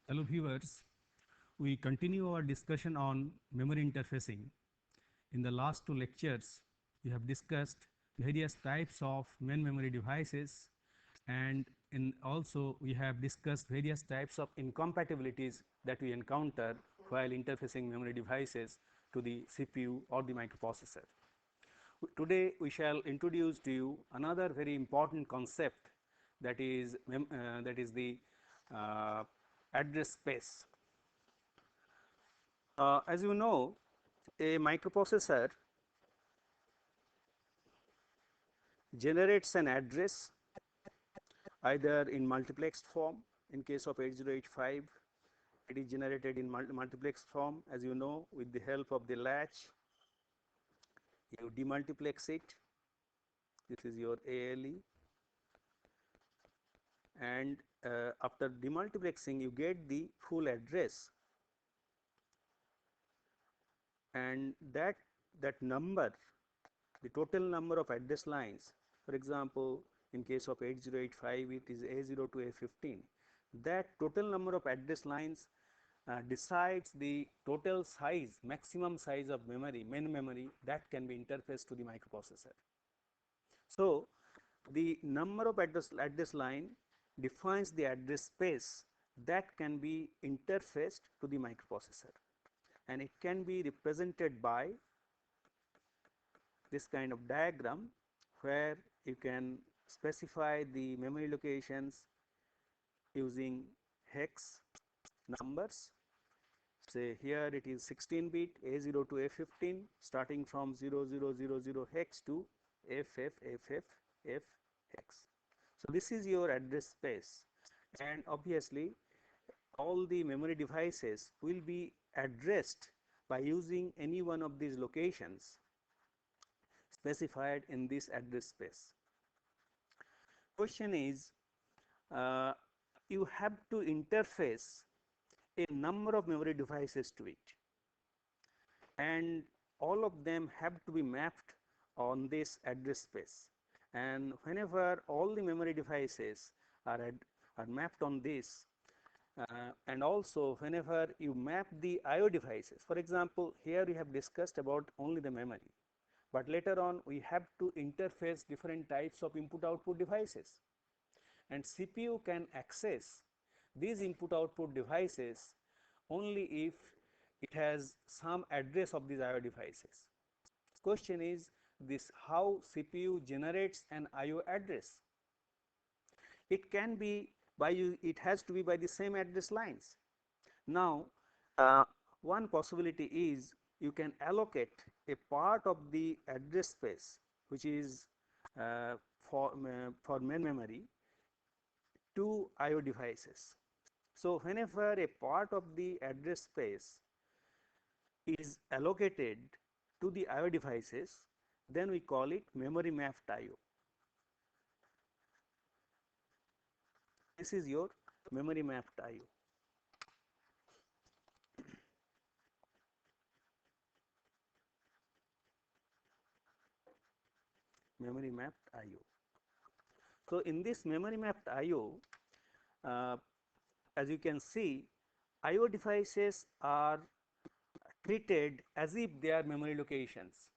Hello viewers, we continue our discussion on memory interfacing. In the last two lectures, we have discussed various types of main memory devices, and also we have discussed various types of incompatibilities that we encounter while interfacing memory devices to the CPU or the microprocessor. Today we shall introduce to you another very important concept, that is the uh, address space. As you know, a microprocessor generates an address either in multiplexed form. In case of 8085, it is generated in multiplexed form. As you know, with the help of the latch, you demultiplex it. This is your ALE, and after demultiplexing, you get the full address, and that number, the total number of address lines. For example, in case of 8085, it is A0 to A15. That total number of address lines decides the total size, maximum size of memory, main memory, that can be interfaced to the microprocessor. So the number of address line defines the address space that can be interfaced to the microprocessor, and it can be represented by this kind of diagram, where you can specify the memory locations using hex numbers. Say here it is 16-bit A0 to A15, starting from 0000 hex to FFFF hex. So this is your address space, and obviously all the memory devices will be addressed by using any one of these locations specified in this address space. Question is, uh, you have to interface a number of memory devices to it, and all of them have to be mapped on this address space. And whenever all the memory devices are mapped on this, and also whenever you map the IO devices, for example, here we have discussed about only the memory, but later on we have to interface different types of input output devices, and CPU can access these input output devices only if it has some address of these IO devices. Question is this: how CPU generates an IO address? It can be by it has to be by the same address lines. Now, one possibility is you can allocate a part of the address space which is for main memory to IO devices. So whenever a part of the address space is allocated to the IO devices, then we call it memory mapped IO. This is your memory mapped IO. Memory mapped IO. So in this memory mapped IO, uh, as you can see, IO devices are treated as if they are memory locations.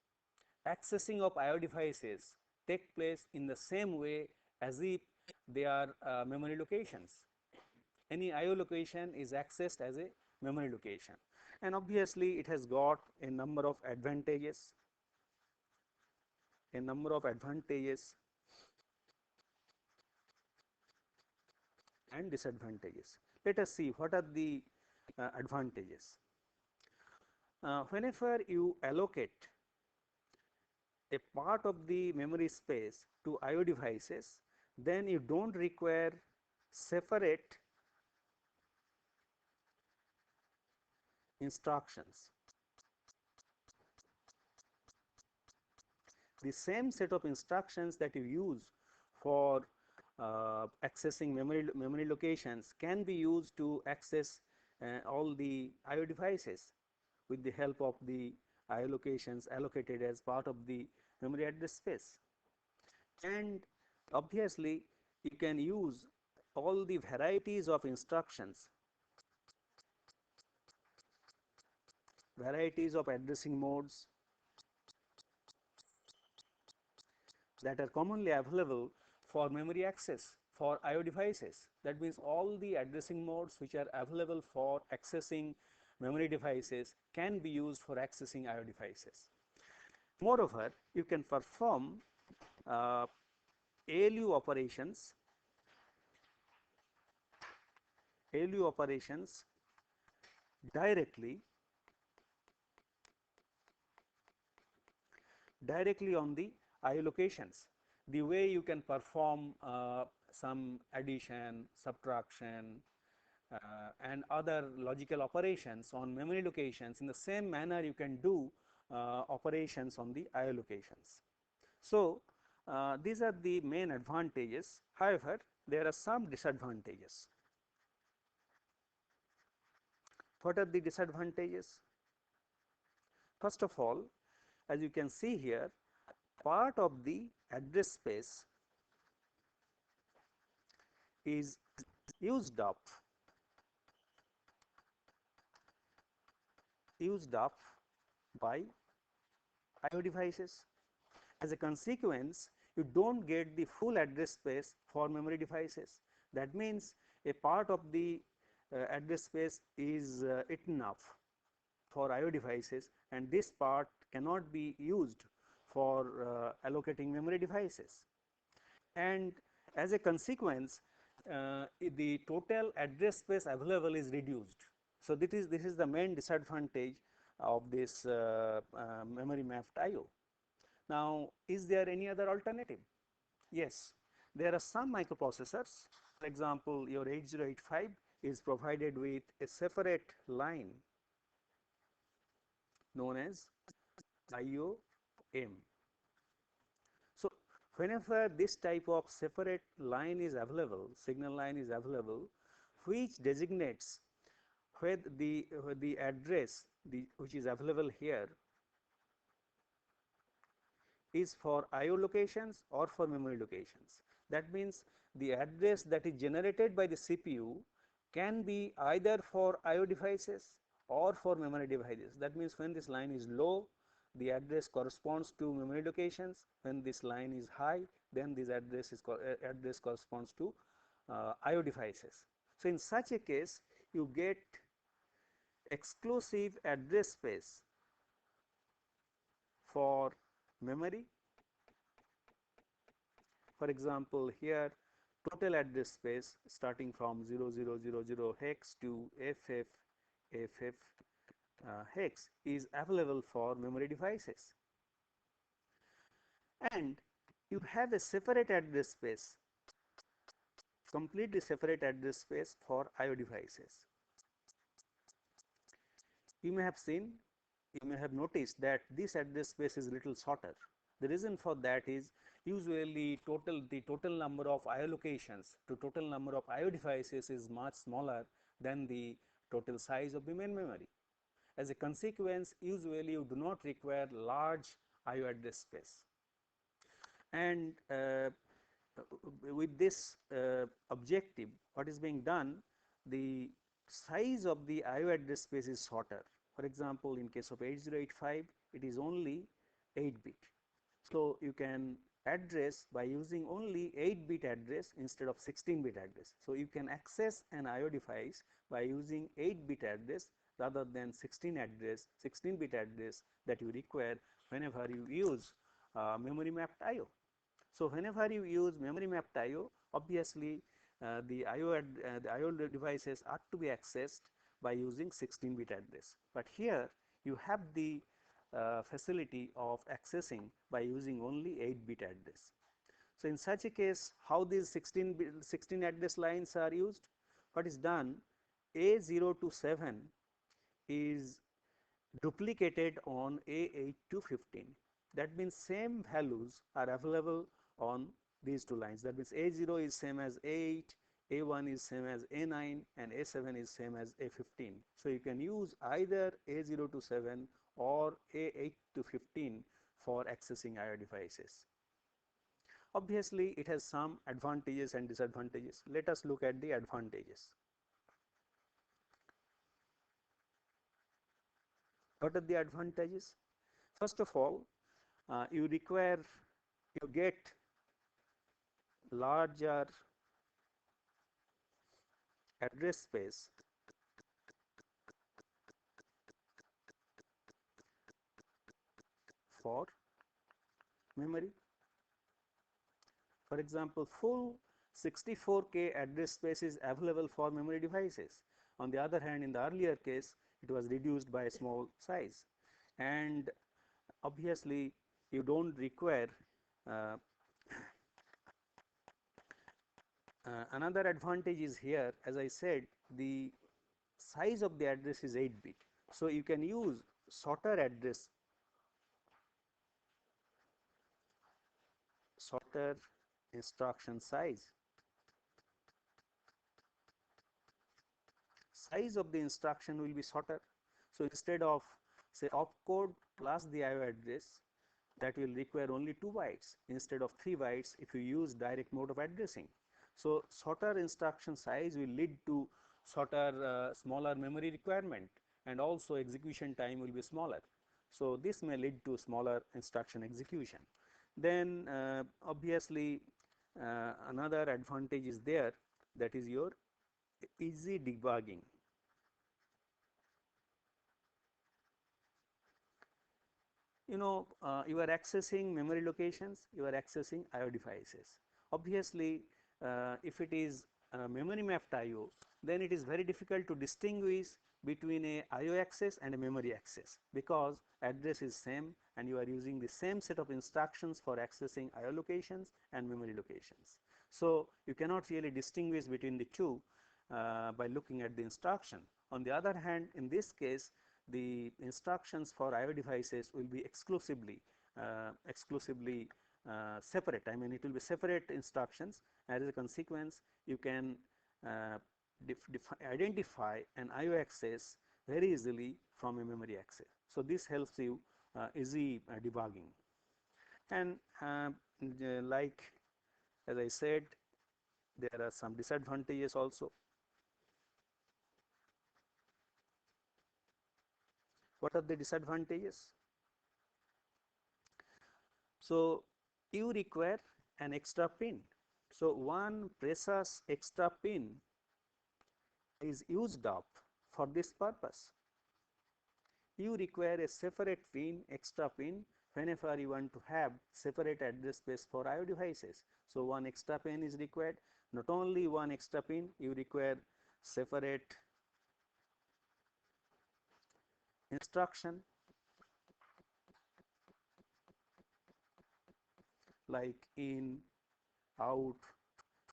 Accessing of IO devices take place in the same way as if they are memory locations. Any IO location is accessed as a memory location, and obviously it has got a number of advantages. And disadvantages. Let us see what are the advantages. Whenever you allocate a part of the memory space to IO devices, then you do not require separate instructions. The same set of instructions that you use for accessing memory locations can be used to access all the IO devices with the help of the IO locations allocated as part of the memory address space. And obviously you can use all the varieties of instructions varieties of addressing modes that are commonly available for memory access for IO devices. That means all the addressing modes which are available for accessing memory devices can be used for accessing IO devices. Moreover, you can perform ALU operations, ALU operations directly on the IO locations. The way you can perform some addition, subtraction, and other logical operations on memory locations, in the same manner you can do operations on the IO locations. So, these are the main advantages. However, there are some disadvantages. What are the disadvantages? First of all, as you can see here, part of the address space is used up by IO devices. As a consequence, you don't get the full address space for memory devices. That means a part of the address space is eaten up for IO devices, and this part cannot be used for allocating memory devices. And as a consequence, the total address space available is reduced. So this is the main disadvantage of this memory mapped IO. Now, is there any other alternative? Yes, there are some microprocessors. For example, your 8085 is provided with a separate line known as IOM. So, whenever this type of separate line is available, signal line is available, which designates where the address which is available here is for IO locations or for memory locations. That means the address that is generated by the CPU can be either for IO devices or for memory devices. That means when this line is low, the address corresponds to memory locations. When this line is high, then this address corresponds to IO devices. So in such a case, you get exclusive address space for memory. For example, here total address space starting from 0000 hex to FF hex is available for memory devices, and you have a separate address space, completely separate address space for IO devices. You may have seen, you may have noticed that this address space is little shorter. The reason for that is usually the total number of IO locations to total number of IO devices is much smaller than the total size of the main memory. As a consequence, usually you do not require large IO address space. And with this objective, what is being done, the size of the IO address space is shorter. For example, in case of 8085, it is only 8-bit. So you can address by using only 8-bit address instead of 16-bit address. So you can access an IO device by using 8-bit address rather than 16-bit address that you require whenever you use memory mapped IO. So whenever you use memory mapped IO, obviously the IO devices are to be accessed by using 16-bit address. But here you have the facility of accessing by using only 8-bit address. So in such a case, how these 16 address lines are used? What is done? A0 to 7 is duplicated on A8 to 15. That means same values are available on these two lines. That means A0 is same as A8, A1 is same as A9, and A7 is same as A15. So you can use either A0 to 7 or A8 to 15 for accessing IO devices. Obviously, it has some advantages and disadvantages. Let us look at the advantages. What are the advantages? First of all, you get larger address space for memory. For example, full 64K address space is available for memory devices. On the other hand, in the earlier case, it was reduced by a small size. And obviously, you don't require uh, another advantage is here, as I said, the size of the address is 8-bit. So you can use shorter instruction size of the instruction will be shorter. So instead of say opcode plus the IO address, that will require only 2 bytes instead of 3 bytes if you use direct mode of addressing. So shorter instruction size will lead to smaller memory requirement, and also execution time will be smaller. So this may lead to smaller instruction execution. Then obviously another advantage is there, that is your easy debugging. You are accessing memory locations, you are accessing IO devices. Obviously, if it is memory mapped IO, then it is very difficult to distinguish between a IO access and a memory access, because address is same and you are using the same set of instructions for accessing IO locations and memory locations. So you cannot really distinguish between the two by looking at the instruction. On the other hand, in this case, the instructions for IO devices will be exclusively separate. I mean, it will be separate instructions. As a consequence, you can uh, identify an IO access very easily from a memory access. So this helps you easy debugging. And like as I said, there are some disadvantages also. What are the disadvantages? So you require an extra pin. So one precious extra pin is used up for this purpose. You require a separate pin, extra pin, whenever you want to have separate address space for IO devices. So one extra pin is required. Not only one extra pin, you require separate instruction like in, out.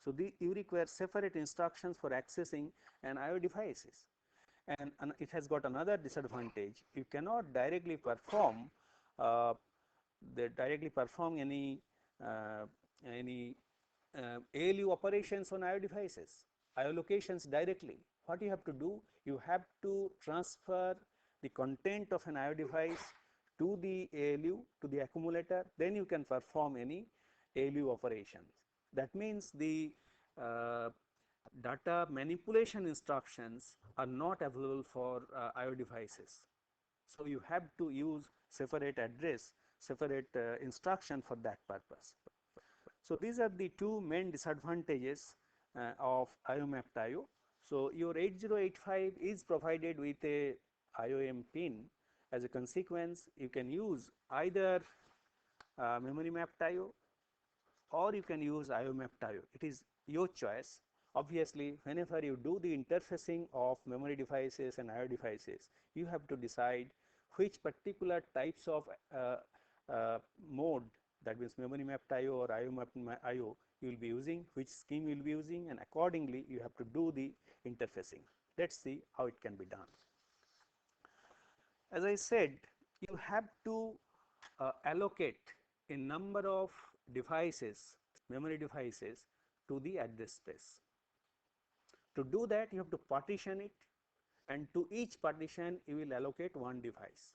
So you require separate instructions for accessing an IO devices. And it has got another disadvantage. You cannot directly perform uh, any ALU operations on IO devices, IO locations directly. What you have to do, you have to transfer the content of an IO device to the ALU, to the accumulator, then you can perform any ALU operations. That means the uh, data manipulation instructions are not available for IO devices. So you have to use separate instruction for that purpose. So these are the two main disadvantages of IO mapped IO. So your 8085 is provided with a IOM pin. As a consequence, you can use either memory mapped IO or you can use IO mapped IO. It is your choice. Obviously, whenever you do the interfacing of memory devices and IO devices, you have to decide which particular types of mode, that means memory mapped IO or IO mapped IO, you will be using, which scheme you will be using, and accordingly you have to do the interfacing. Let's see how it can be done. As I said, you have to allocate a number of devices, memory devices, to the address space. To do that, you have to partition it, and to each partition you will allocate one device.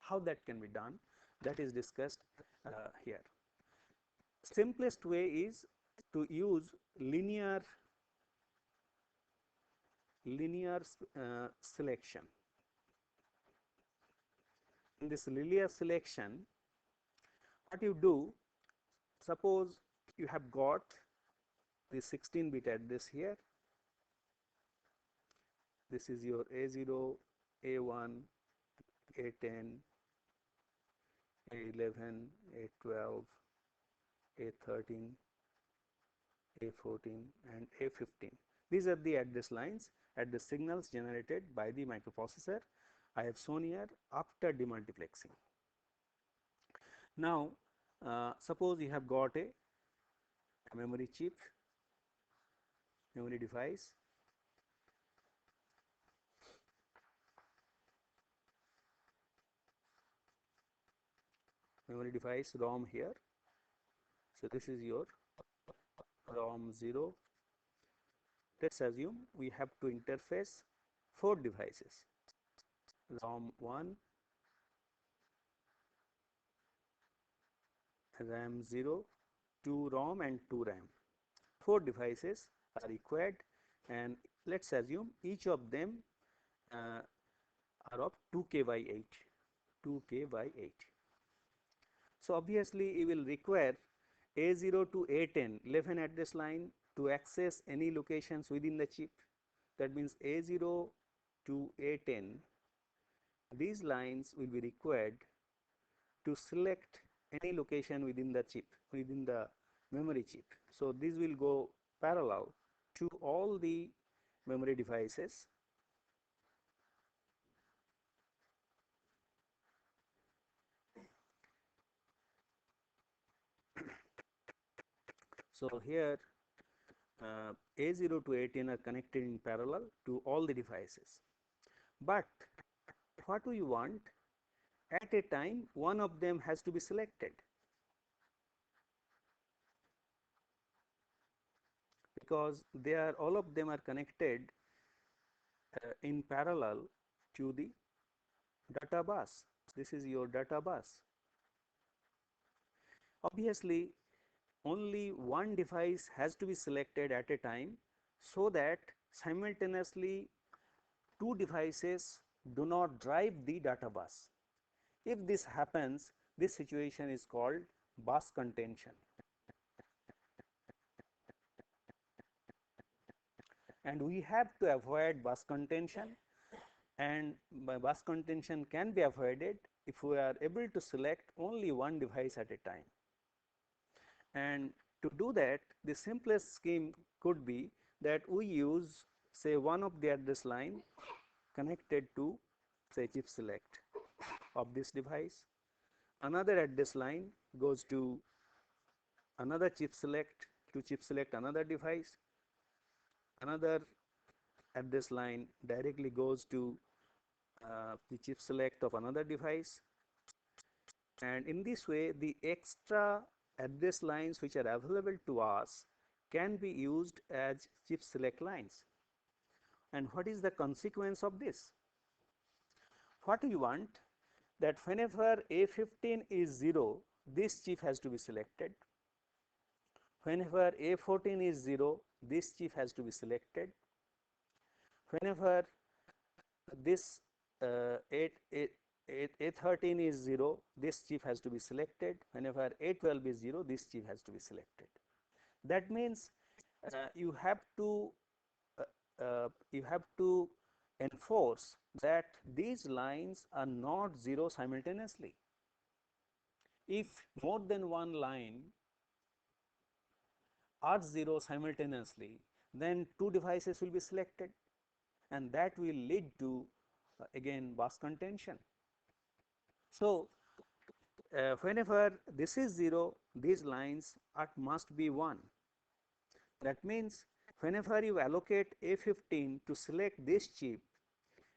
How that can be done, that is discussed here. Simplest way is to use linear selection. in this linear selection, what you do, suppose you have got the 16-bit address here. This is your A0, A1, A10, A11, A12, A13, A14 and A15. These are the address lines, address signals generated by the microprocessor. I have shown here after demultiplexing. Now, suppose you have got a memory chip, memory device, ROM here. So this is your ROM 0. Let's assume we have to interface 4 devices, ROM 1, RAM 0, 2 ROM and 2 RAM. 4 devices are required, and let's assume each of them are of 2K by 8. 2K by 8. So obviously you will require A0 to A10 11 address line to access any locations within the chip. That means A0 to A10, these lines will be required to select any location within the chip, within the memory chip. So this will go parallel to all the memory devices. So here A0 to A10 are connected in parallel to all the devices. But what we want, at a time one of them has to be selected, because they are, all of them are connected in parallel to the data bus. This is your data bus. Obviously only one device has to be selected at a time, so that simultaneously 2 devices do not drive the data bus. If this happens, this situation is called bus contention. And we have to avoid bus contention, and by bus contention can be avoided if we are able to select only one device at a time. And to do that, the simplest scheme could be that we use, say, one of the address line connected to, say, chip select of this device. Another address line goes to another chip select to chip select another device. Another address line directly goes to the chip select of another device. And in this way, the extra address lines which are available to us can be used as chip select lines. And what is the consequence of this? What we want, that whenever A15 is 0, this chip has to be selected. Whenever A14 is 0, this chip has to be selected. Whenever this A13 is 0, this chip has to be selected. Whenever A12 is 0, this chip has to be selected. That means you have to enforce that these lines are not 0 simultaneously. If more than one line are 0 simultaneously, then 2 devices will be selected, and that will lead to again bus contention. So whenever this is 0, these lines must be 1. That means whenever you allocate A15 to select this chip,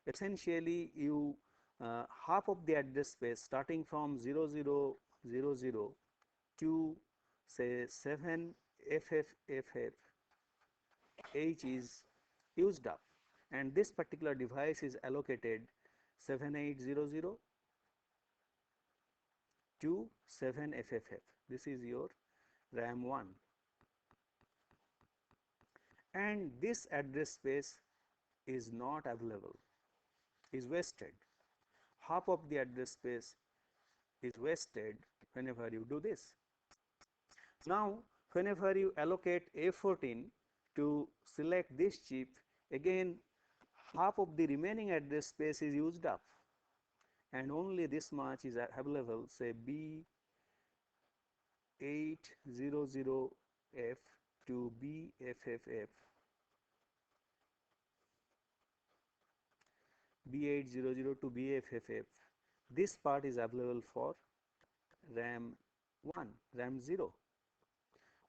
essentially you half of the address space starting from 0000 to, say, 7FFFF H is used up, and this particular device is allocated 7800 to 7FFF. This is your RAM 1, and this address space is not available, is wasted. half of the address space is wasted whenever you do this. Now, whenever you allocate A14 to select this chip, again half of the remaining address space is used up, and only this much is available, say B800F to BFFF, B800 to BFFF. This part is available for RAM 1, RAM 0.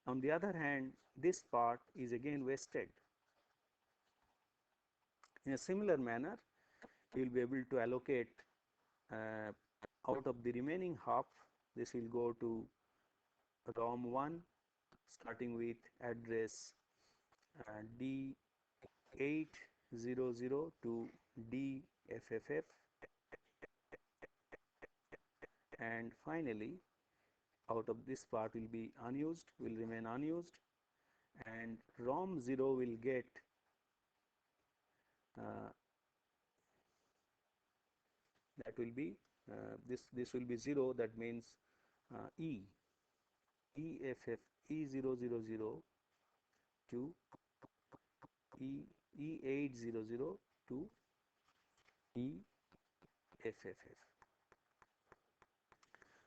On the other hand, this part is again wasted. In a similar manner, you will be able to allocate out of the remaining half, this will go to ROM 1 starting with address D800 to DFFF, and finally out of this part will be unused, will remain unused, and ROM 0 will get that will be this will be 0, that means EFF E000 to E800 to EFFF.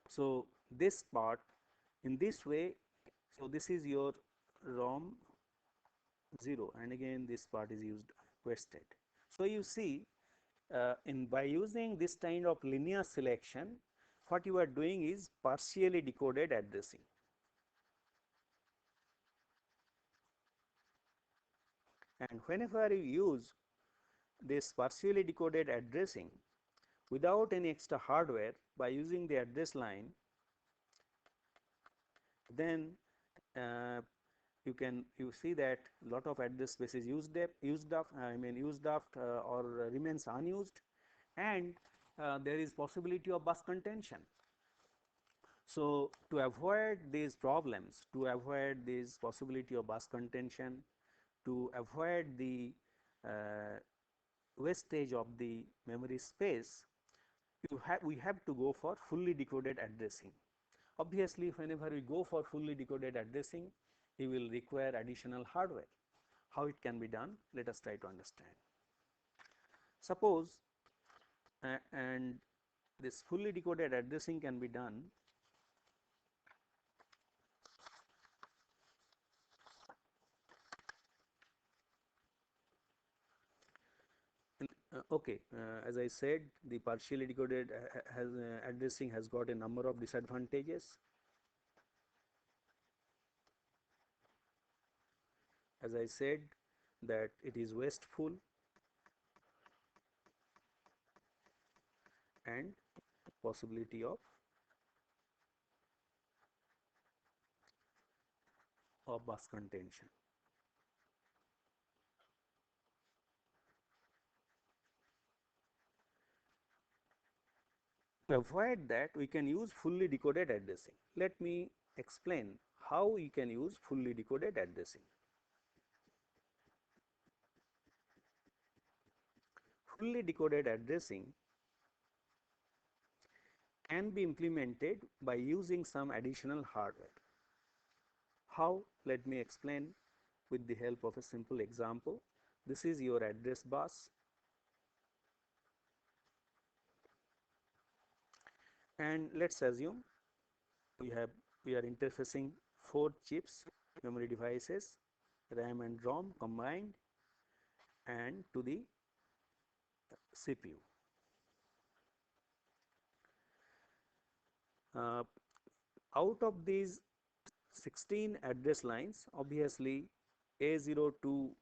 So this part in this way, so this is your ROM 0, and again this part is used wasted. So you see, by using this kind of linear selection, what you are doing is partially decoded addressing. And whenever you use this partially decoded addressing without any extra hardware, by using the address line, then you see that lot of address space is used up or remains unused, and there is possibility of bus contention. So to avoid these problems, to avoid this possibility of bus contention, to avoid the wastage of the memory space, we have to go for fully decoded addressing. Obviously, whenever we go for fully decoded addressing, we will require additional hardware. How it can be done? Let us try to understand. Suppose and this fully decoded addressing can be done as I said, the partially decoded addressing has got a number of disadvantages. As I said, that it is wasteful and possibility of bus contention. To avoid that, we can use fully decoded addressing. Let me explain how we can use fully decoded addressing. Fully decoded addressing can be implemented by using some additional hardware. How? Let me explain with the help of a simple example. This is your address bus, and let's assume we are interfacing 4 chips, memory devices, RAM and ROM combined, and to the CPU. Out of these 16 address lines, obviously A0 to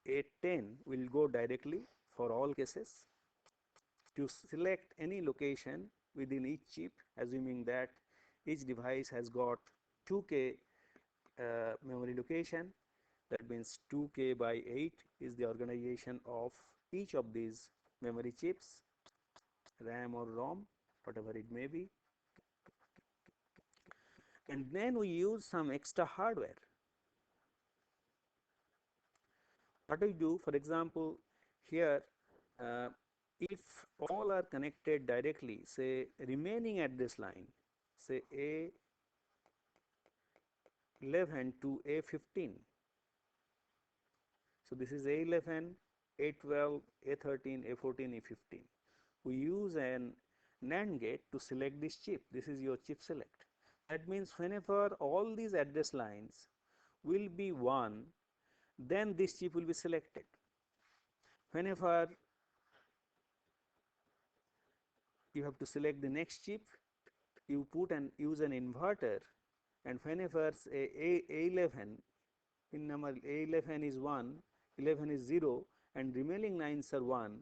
A10 will go directly for all cases. To select any location within each chip, assuming that each device has got 2K memory location, that means 2K by 8 is the organization of each of these memory chips, RAM or ROM, whatever it may be. And then we use some extra hardware. What do we do? For example, here if all are connected directly, say remaining address line, say A11 to A15. So this is A11, A12, A13, A14, A15. We use an NAND gate to select this chip. This is your chip select. That means whenever all these address lines will be 1, then this chip will be selected. Whenever you have to select the next chip, you put and use an inverter, and whenever A11, pin number A11 is 1, 11 is 0, and remaining lines are 1,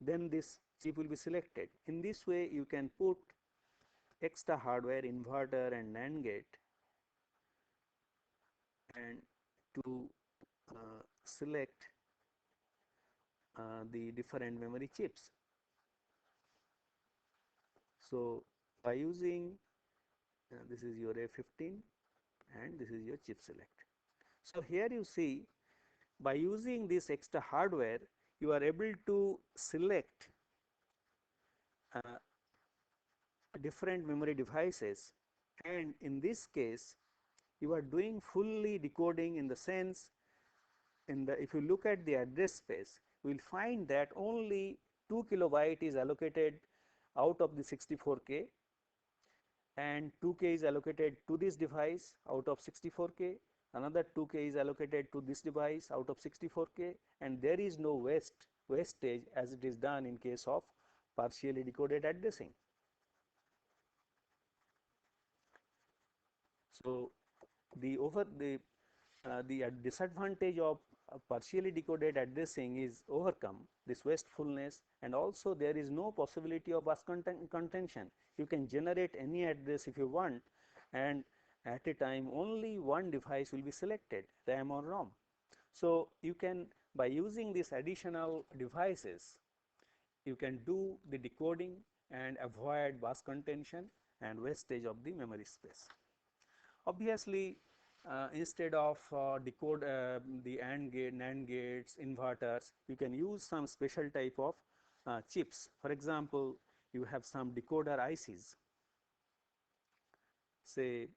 then this chip will be selected. In this way, you can put extra hardware, inverter and NAND gate, and to select the different memory chips. So by using this is your A15 and this is your chip select. So here you see, by using this extra hardware, you are able to select different memory devices, and in this case you are doing fully decoding, in the sense, if you look at the address space, we will find that only 2 kilobyte is allocated out of the 64K, and 2K is allocated to this device out of 64K, another 2K is allocated to this device out of 64K, and there is no wastage as it is done in case of partially decoded addressing. So the disadvantage of partially decoded addressing is overcome, this wastefulness, and also there is no possibility of bus contention. You can generate any address if you want, and at a time only one device will be selected, RAM or ROM. So you can, by using these additional devices, you can do the decoding and avoid bus contention and wastage of the memory space. Obviously, instead of decode the AND gate, NAND gates, inverters, you can use some special type of chips. For example, you have some decoder ICs. Say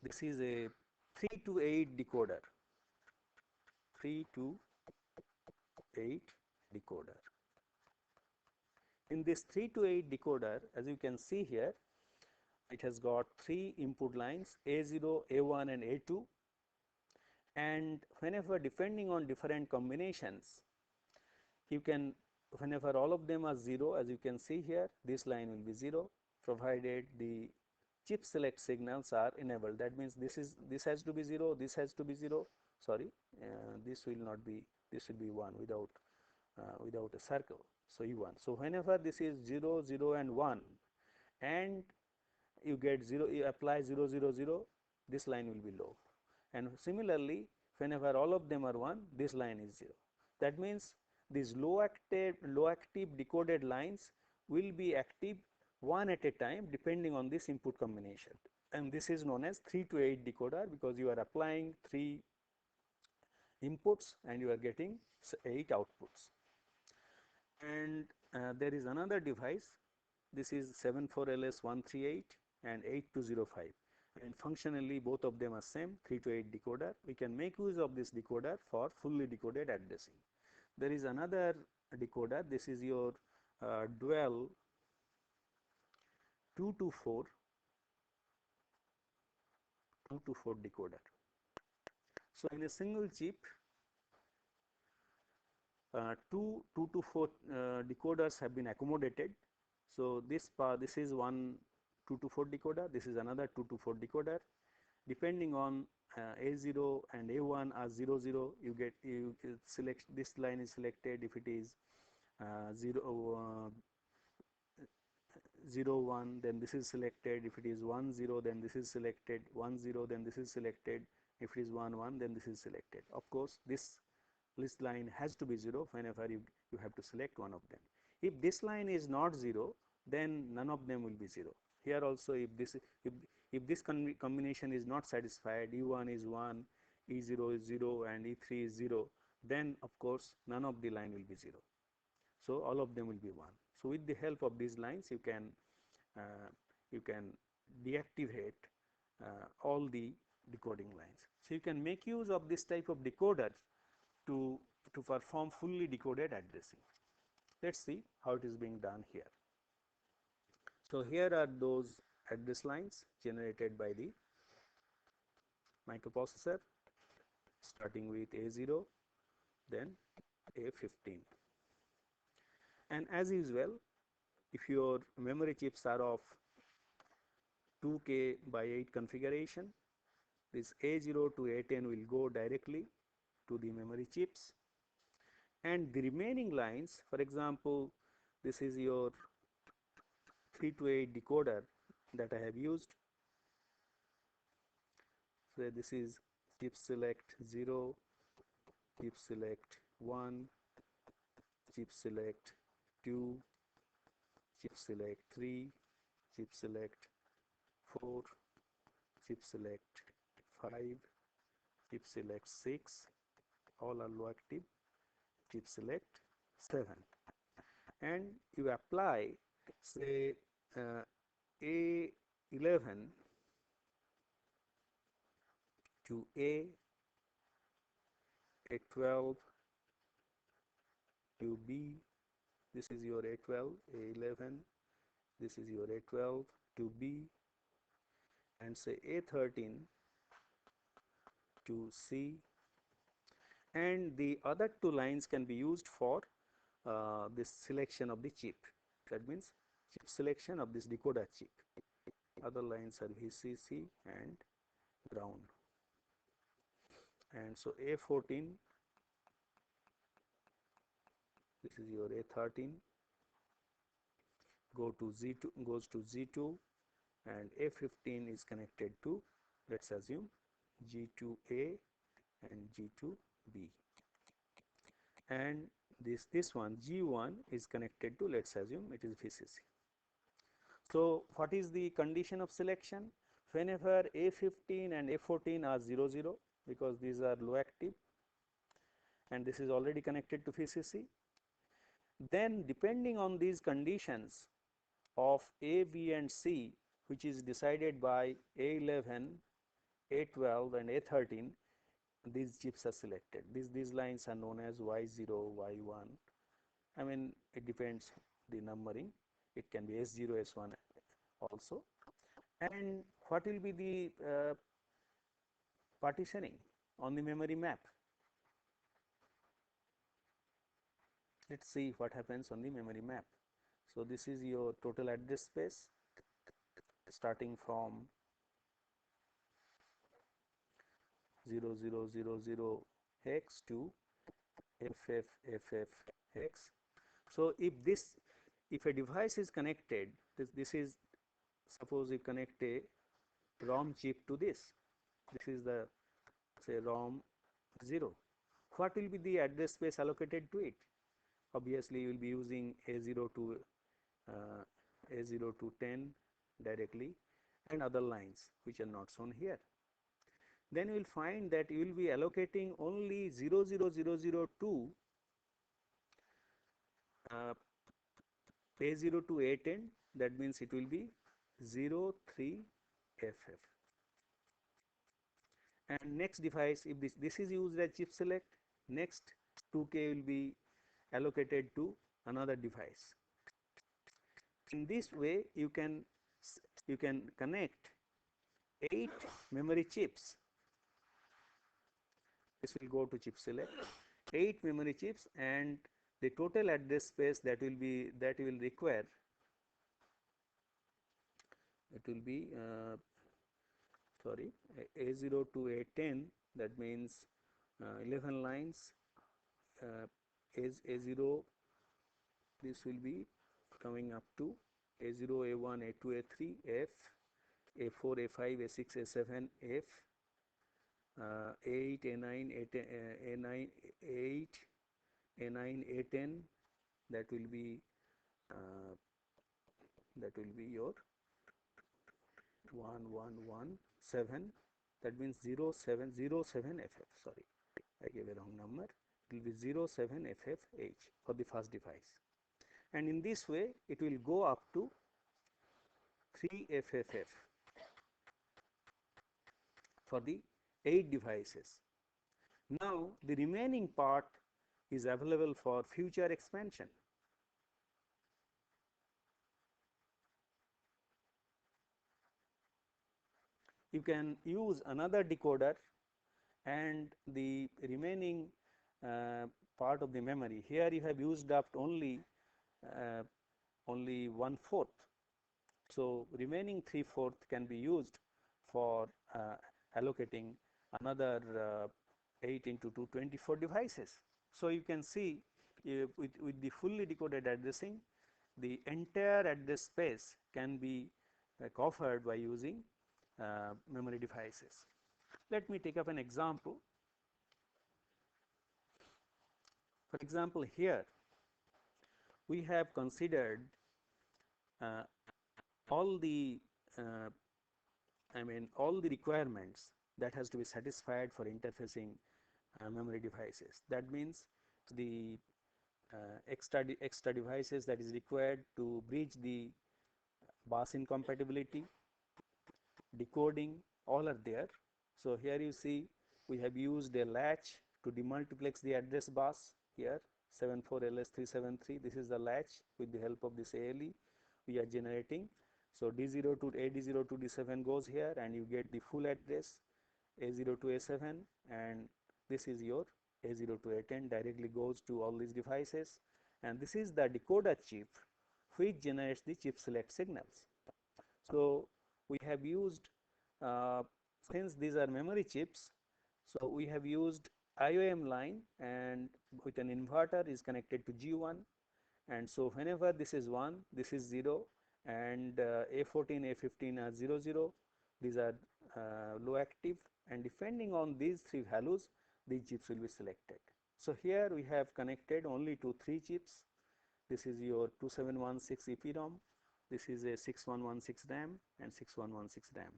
this is a 3 to 8 decoder, 3 to 8 decoder. In this 3 to 8 decoder, as you can see here, it has got 3 input lines, A0, A1 and A2, and whenever, depending on different combinations, you can, whenever all of them are 0, as you can see here, this line will be 0, provided the chip select signals are enabled. That means this has to be 0, this has to be 0, sorry, this will not be, this will be 1 without a circle, so E1. So whenever this is 0, 0 and 1, and you get 0, you apply 0, 0, 0, this line will be low, and similarly whenever all of them are 1, this line is 0. That means these low active decoded lines will be active one at a time depending on this input combination, and this is known as 3 to 8 decoder, because you are applying 3 inputs and you are getting 8 outputs. And there is another device, this is 74LS138 and 8205, and functionally both of them are same, 3 to 8 decoder. We can make use of this decoder for fully decoded addressing. There is another decoder, this is your dual 2 to 4 decoder. So in a single chip, two 2 to 4 decoders have been accommodated. So this is one 2 to 4 decoder, this is another 2 to 4 decoder. Depending on A0 and A1 are 0, 0, you select, this line is selected if it is 0, 0, 1, then this is selected. If it is 1, 0, then this is selected. 1, 0, then this is selected. If it is 1, 1, then this is selected. Of course, this list line has to be 0 whenever you have to select one of them. If this line is not 0, then none of them will be 0. Here also, if this combination is not satisfied, E1 is 1, E0 is 0 and E3 is 0, then of course none of the line will be 0. So all of them will be 1. So with the help of these lines uh, you can deactivate all the decoding lines. So you can make use of this type of decoder to perform fully decoded addressing. Let's see how it is being done here. So here are those address lines generated by the microprocessor, starting with A0, then A15. And as usual, if your memory chips are of 2K by 8 configuration, this A0 to A10 will go directly to the memory chips, and the remaining lines, for example, this is your 3 to 8 decoder that I have used. So this is chip select 0, chip select 1, chip select 2, chip select 3, chip select 4, chip select 5, chip select 6, all are low active, chip select 7, and you apply say A11 to A12 to B. This is your A12, A11, this is your A12 to B, and say A13 to C, and the other two lines can be used for this selection of the chip. That means chip selection of this decoder chip. Other lines are VCC and ground. And so A14, this is your A13, goes to Z2, and A15 is connected to, let's assume, G2A and G2B, and this one G1 is connected to, let's assume it is VCC. So what is the condition of selection? Whenever A15 and A14 are 0 0, because these are low active and this is already connected to VCC, then depending on these conditions of A, B and C, which is decided by A11, A12 and A13, these chips are selected. These lines are known as Y0, Y1. I mean, it depends the numbering. It can be S0, S1 also. And what will be the partitioning on the memory map? Let's see what happens on the memory map. So this is your total address space, starting from 0000 hex to FFFF hex. So if a device is connected, this is, suppose you connect a ROM chip to this. This is the, say, ROM 0. What will be the address space allocated to it? Obviously, you will be using A0 to A0 to 10 directly, and other lines which are not shown here. Then you will find that you will be allocating only 00002 A0 to A10. That means it will be 03FF. And next device, if this is used as chip select, next 2K will be allocated to another device. In this way, you can connect 8 memory chips. This will go to chip select, 8 memory chips, and the total address space that you will require, it will be sorry, A0 to A10. That means 11 lines. A0, this will be coming up to A0, A1, A2, A3, F, A4, A5, A6, A7, F, A8, A9, A9, A8, A9, A10. That will be your 1117. That means 0707FF. Sorry, I gave a wrong number. it will be 07FFH for the first device, and in this way it will go up to 3FFF for the 8 devices. Now the remaining part is available for future expansion. You can use another decoder and the remaining part of the memory. Here you have used up only 1/4. So remaining 3/4 can be used for allocating another 8 into 2, 24 devices. So you can see with the fully decoded addressing, the entire address space can be covered by using memory devices. Let me take up an example. For example, here we have considered uh, all the all the requirements that has to be satisfied for interfacing memory devices. That means the extra devices that is required to bridge the bus incompatibility, decoding, all are there. So here you see we have used a latch to demultiplex the address bus here 74LS373. This is the latch. With the help of this ALE we are generating. So D0 to AD0 to D7 goes here and you get the full address A0 to A7, and this is your A0 to A10 directly goes to all these devices, and this is the decoder chip which generates the chip select signals. So we have used since these are memory chips, so we have used IOM line, and with an inverter is connected to G1, and so whenever this is 1, this is 0, and A14, A15 are 0, 0. These are low active, and depending on these 3 values, these chips will be selected. So here we have connected only to 3 chips. This is your 2716 EPROM, this is a 6116 RAM and 6116 RAM,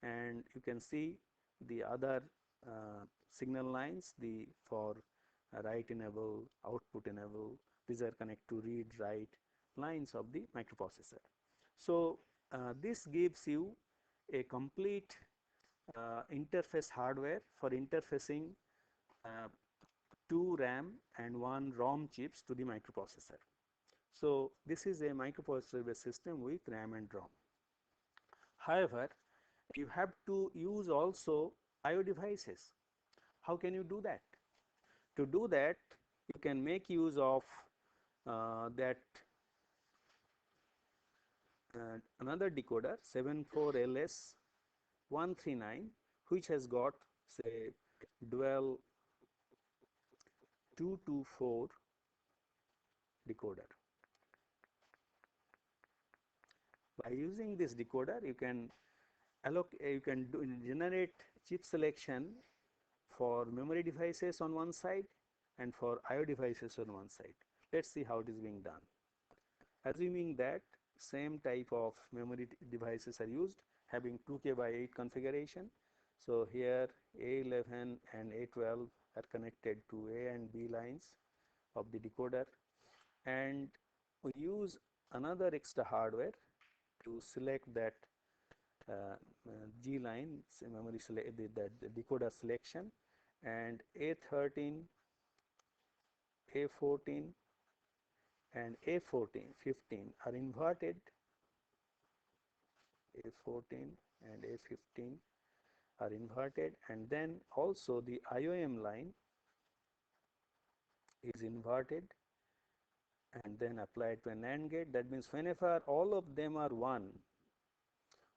and you can see the other signal lines, the for write enable, output enable, these are connected to read write lines of the microprocessor. So this gives you a complete interface hardware for interfacing 2 RAM and 1 ROM chips to the microprocessor. So this is a microprocessor based system with RAM and ROM. However, you have to use also IO devices. How can you do that? To do that, you can make use of that another decoder 74LS139, which has got say dual 224 decoder. By using this decoder, you can generate chip selection for memory devices on one side and for IO devices on one side. Let's see how it is being done. Assuming that same type of memory devices are used having 2K by 8 configuration. So here A11 and A12 are connected to A and B lines of the decoder, and we use another extra hardware to select that G line memory select the decoder selection, and A13, A14 and A14, 15 are inverted. A14 and A15 are inverted, and then also the IOM line is inverted and then applied to an AND gate. That means whenever all of them are 1,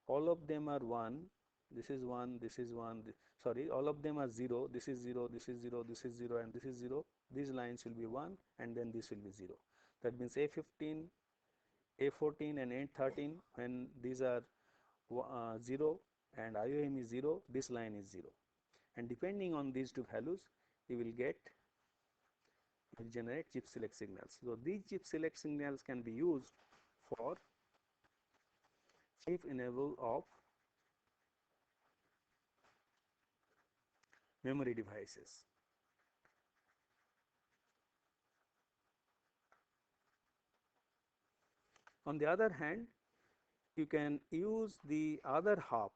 all of them are 1, this is 1, this is 1, sorry, all of them are 0, this is 0, this is 0, this is 0, and this is 0, these lines will be 1 and then this will be 0. That means A15, A14 and A13, when these are 0 and IOM is 0, this line is 0, and depending on these 2 values you will generate chip select signals. So these chip select signals can be used for chip enable of memory devices. On the other hand, you can use the other half,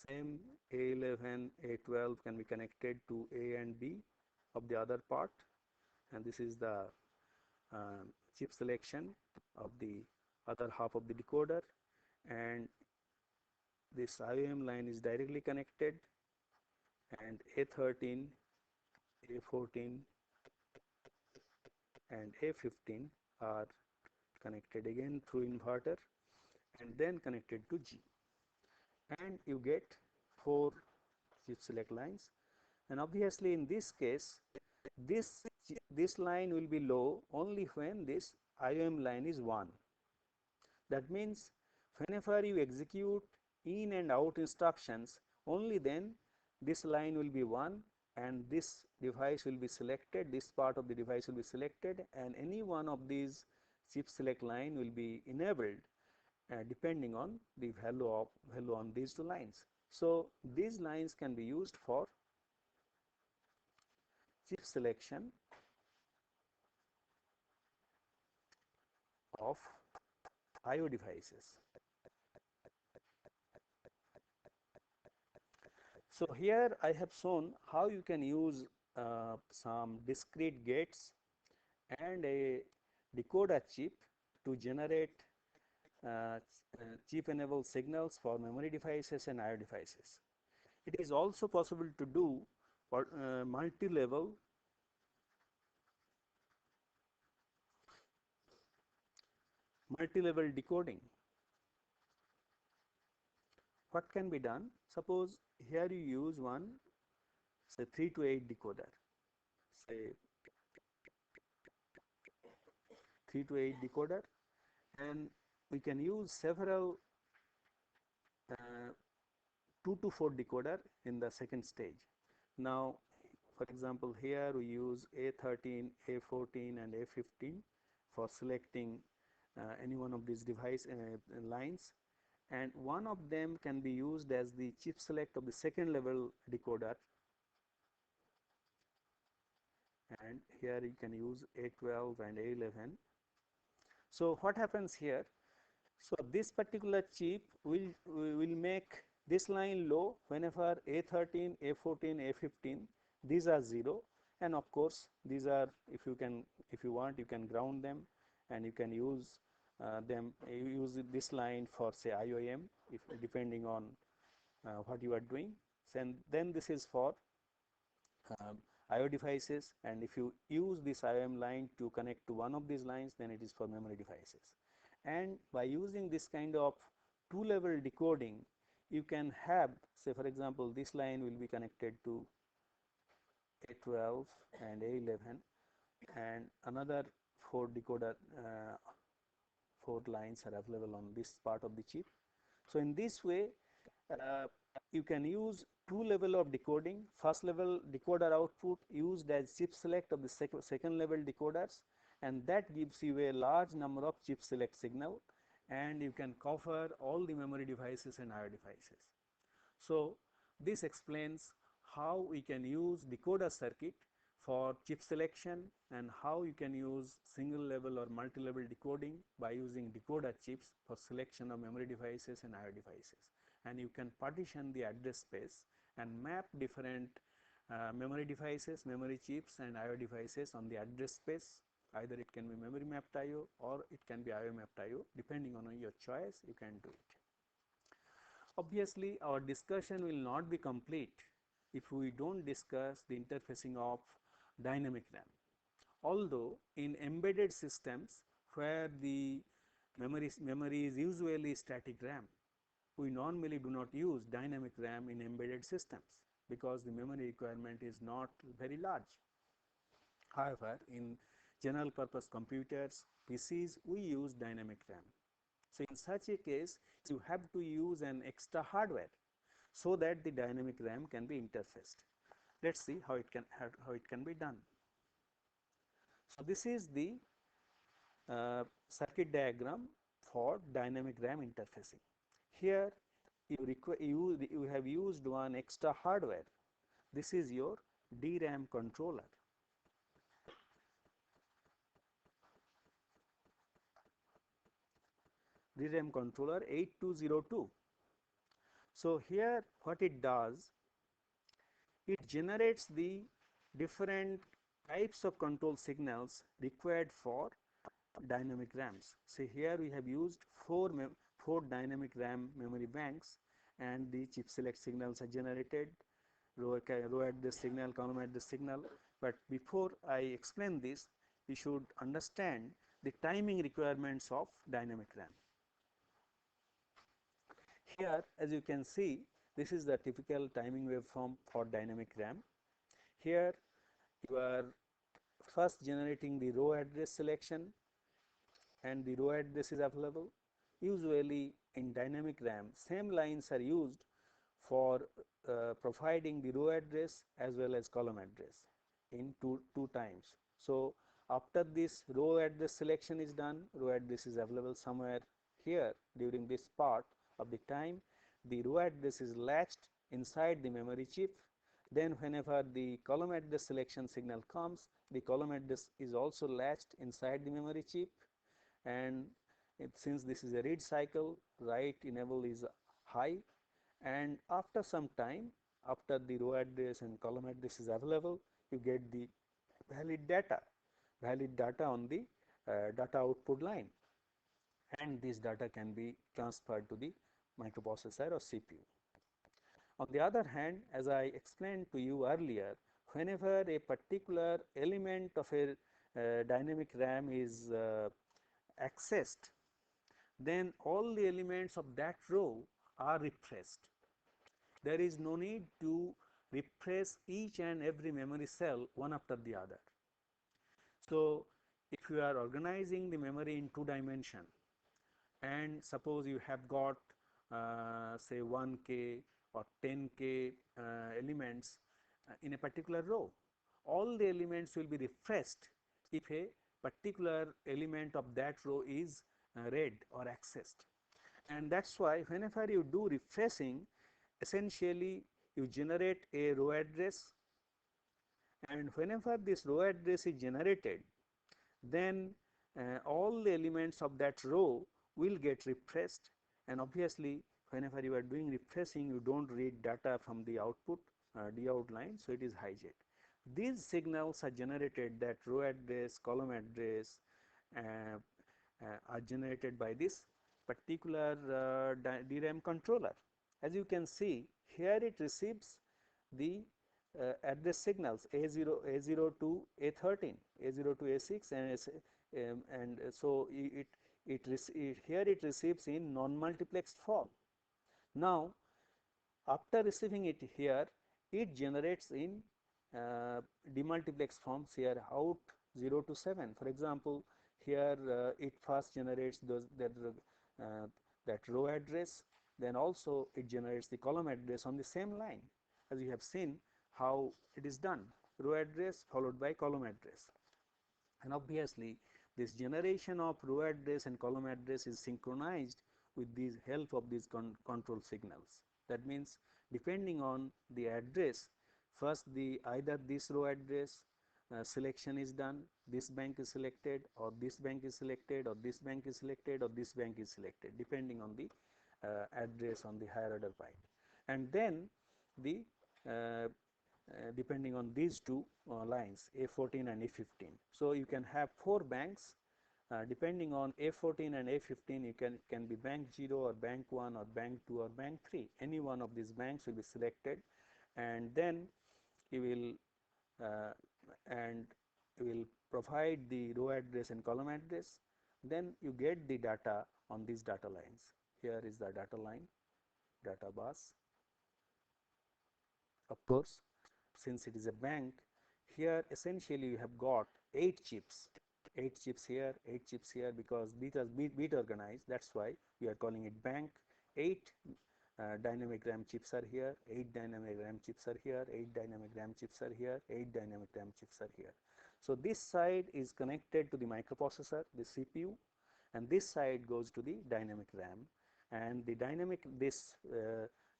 same A11, A12 can be connected to A and B of the other part, and this is the chip selection of the other half of the decoder, and this IOM line is directly connected, and A13, A14 and A15 are connected again through inverter and then connected to G, and you get 4 chip select lines. And obviously in this case, this line will be low only when this IOM line is 1. That means whenever you execute in and out instructions, only then this line will be 1 and this device will be selected, this part of the device will be selected, and any one of these chip select line will be enabled depending on the value on these two lines. So these lines can be used for chip selection of IO devices. So here I have shown how you can use some discrete gates and a decoder chip to generate chip enabled signals for memory devices and IO devices. It is also possible to do multi-level decoding. What can be done? Suppose here you use one, say 3 to 8 decoder, say 3 to 8 decoder, and we can use several 2 to 4 decoder in the second stage. Now, for example, here we use A13, A14 and A15 for selecting any one of these device lines, and one of them can be used as the chip select of the second level decoder, and here you can use A12 and A11. So what happens here? So this particular chip will make this line low whenever A13, A14, A15 these are 0, and of course these are, if you want, you can ground them and you can use use this line for say IOM if depending on what you are doing. And then this is for IO devices, and if you use this IOM line to connect to one of these lines, then it is for memory devices. And by using this kind of two-level decoding, you can have, say for example, this line will be connected to A12 and A11, and another 4 decoder 4 lines are available on this part of the chip. So in this way, you can use 2 level of decoding. First level decoder output used as chip select of the second level decoders, and that gives you a large number of chip select signal, and you can cover all the memory devices and IO devices. So this explains how we can use decoder circuit for chip selection and how you can use single level or multi-level decoding by using decoder chips for selection of memory devices and IO devices. And you can partition the address space and map different memory devices, memory chips and IO devices on the address space. Either it can be memory mapped IO or it can be IO mapped IO, depending on your choice you can do it. Obviously, our discussion will not be complete if we don't discuss the interfacing of dynamic RAM. Although in embedded systems where the memory is usually static RAM, we normally do not use dynamic RAM in embedded systems because the memory requirement is not very large. However, in general purpose computers, PCs, we use dynamic RAM. So in such a case, you have to use an extra hardware so that the dynamic RAM can be interfaced. Let's see how it can be done. So this is the circuit diagram for dynamic RAM interfacing. Here you have used one extra hardware. This is your DRAM controller. DRAM controller 8202. So here what it does, it generates the different types of control signals required for dynamic RAMs. See, here we have used four dynamic RAM memory banks, and the chip select signals are generated, row address signal, column address signal. But before I explain this, we should understand the timing requirements of dynamic RAM. Here, as you can see, this is the typical timing waveform for dynamic RAM. Here you are first generating the row address selection, and the row address is available. Usually in dynamic RAM, same lines are used for providing the row address as well as column address in two times. So after this row address selection is done, row address is available somewhere here. During this part of the time, the row address is latched inside the memory chip. Then whenever the column address selection signal comes, the column address is also latched inside the memory chip, and since this is a read cycle, write enable is high, and after some time, after the row address and column address is available, you get the valid data on the data output line, and this data can be transferred to the microprocessor or CPU. On the other hand, as I explained to you earlier, whenever a particular element of a dynamic RAM is accessed, then all the elements of that row are refreshed. There is no need to refresh each and every memory cell one after the other. So if you are organizing the memory in 2 dimension, and suppose you have got say 1K or 10K elements in a particular row, all the elements will be refreshed if a particular element of that row is read or accessed. And that's why whenever you do refreshing, essentially you generate a row address, and whenever this row address is generated, then all the elements of that row will get refreshed, and obviously whenever you are doing refreshing, you don't read data from the output Dout line, so it is hijacked. These signals are generated, that row address, column address are generated by this particular DRAM controller. As you can see, here it receives the address signals A0, A0 to A13, A0 to A6, and so here it receives in non-multiplexed form. Now, after receiving it here, it generates in demultiplex forms here out 0 to 7. For example, here it first generates that row address, then also it generates the column address on the same line, as you have seen how it is done, row address followed by column address. And obviously this generation of row address and column address is synchronized with the help of these control signals. That means depending on the address, first either this row address selection is done, this bank is selected, or this bank is selected, or this bank is selected, or this bank is selected, depending on the address on the higher order byte. And then the depending on these two lines, A14 and A15. So you can have 4 banks. Depending on A14 and A15, you can be bank 0 or bank 1 or bank 2 or bank 3. Any one of these banks will be selected, and then you will provide the row address and column address. Then you get the data on these data lines. Here is the data line, data bus. Of course, since it is a bank, here essentially you have got 8 chips, 8 chips here, 8 chips here, because bit organized. That's why we are calling it bank. 8 dynamic RAM chips are here, 8 dynamic RAM chips are here, 8 dynamic RAM chips are here, 8 dynamic RAM chips are here. So this side is connected to the microprocessor, the CPU, and this side goes to the dynamic RAM, and the this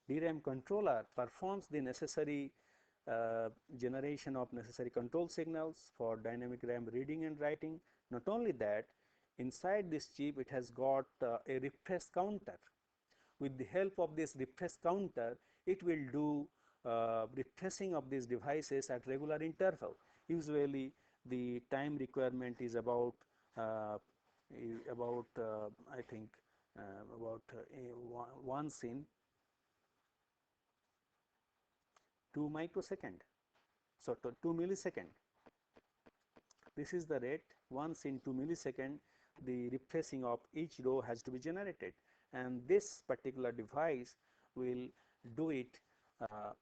DRAM controller performs the necessary generation of necessary control signals for dynamic RAM reading and writing. Not only that, Inside this chip, it has got a refresh counter. With the help of this refresh counter, it will do refreshing of these devices at regular interval. Usually, the time requirement is about uh, I think about once in 2 microsecond. So, to 2 millisecond. This is the rate. Once in 2 millisecond, the refreshing of each row has to be generated, and this particular device will do it uh,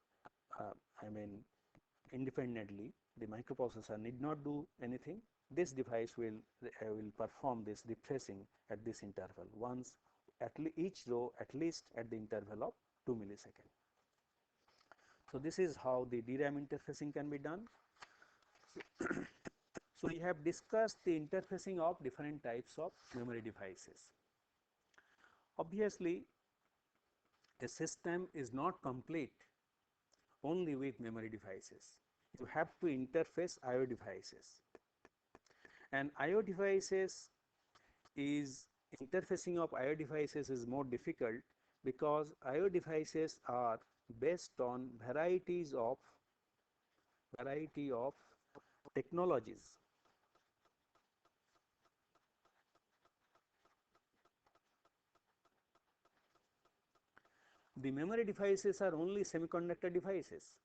I mean independently. The microprocessor need not do anything. This device will perform this refreshing at this interval once at each row, at least at the interval of 2 milliseconds. So this is how the DRAM interfacing can be done. So we have discussed the interfacing of different types of memory devices. Obviously, a system is not complete only with memory devices. You have to interface I/O devices, and I/O devices is interfacing of I/O devices is more difficult because I/O devices are based on variety of technologies. The memory devices are only semiconductor devices.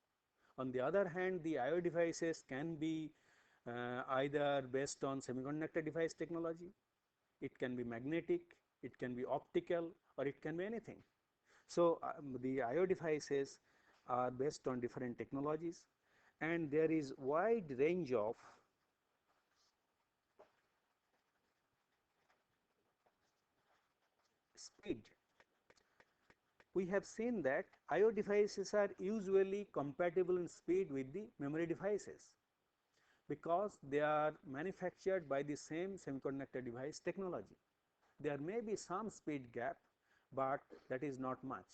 On the other hand, the I/O devices can be either based on semiconductor device technology, it can be magnetic, it can be optical, or it can be anything. So the I/O devices are based on different technologies, and there is wide range of speed. We have seen that I/O devices are usually compatible in speed with the memory devices because they are manufactured by the same semiconductor device technology. There may be some speed gap, but that is not much.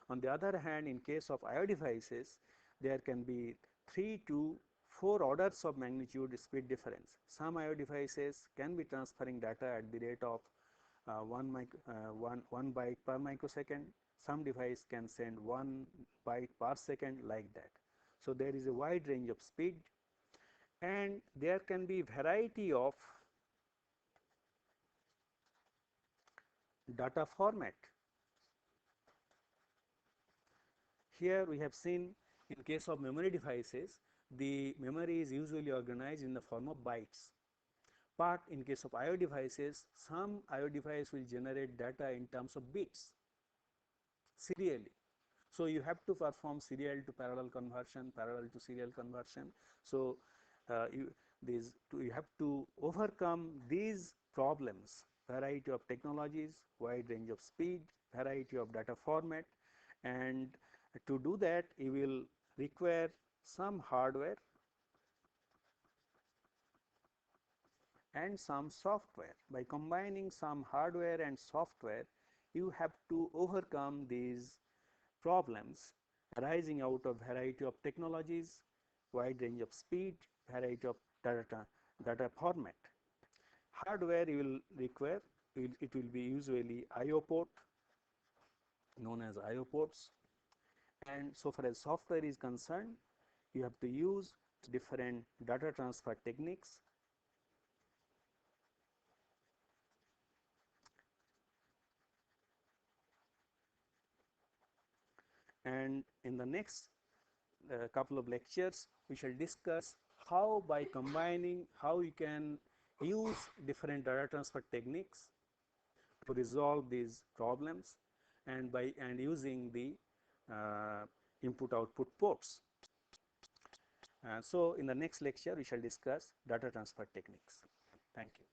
On the other hand, in case of I/O devices, there can be 3 to 4 orders of magnitude speed difference. Some I/O devices can be transferring data at the rate of 1 byte per microsecond. Some device can send 1 byte per second, like that. So there is a wide range of speed, and there can be variety of data format. Here we have seen, in case of memory devices, the memory is usually organized in the form of bytes. But in case of I/O devices, some I/O device will generate data in terms of bits serially. So you have to perform serial to parallel conversion, parallel to serial conversion. So you have to overcome these problems: variety of technologies, wide range of speed, variety of data format, and to do that you will require some hardware and some software. By combining some hardware and software, you have to overcome these problems arising out of variety of technologies, wide range of speed, variety of data format. Hardware you will require, it will be usually I/O port, known as I/O ports, and so far as software is concerned, you have to use different data transfer techniques. And in the next couple of lectures, we shall discuss how, by combining, how you can use different data transfer techniques to resolve these problems, and using the input output ports. So in the next lecture we shall discuss data transfer techniques. Thank you.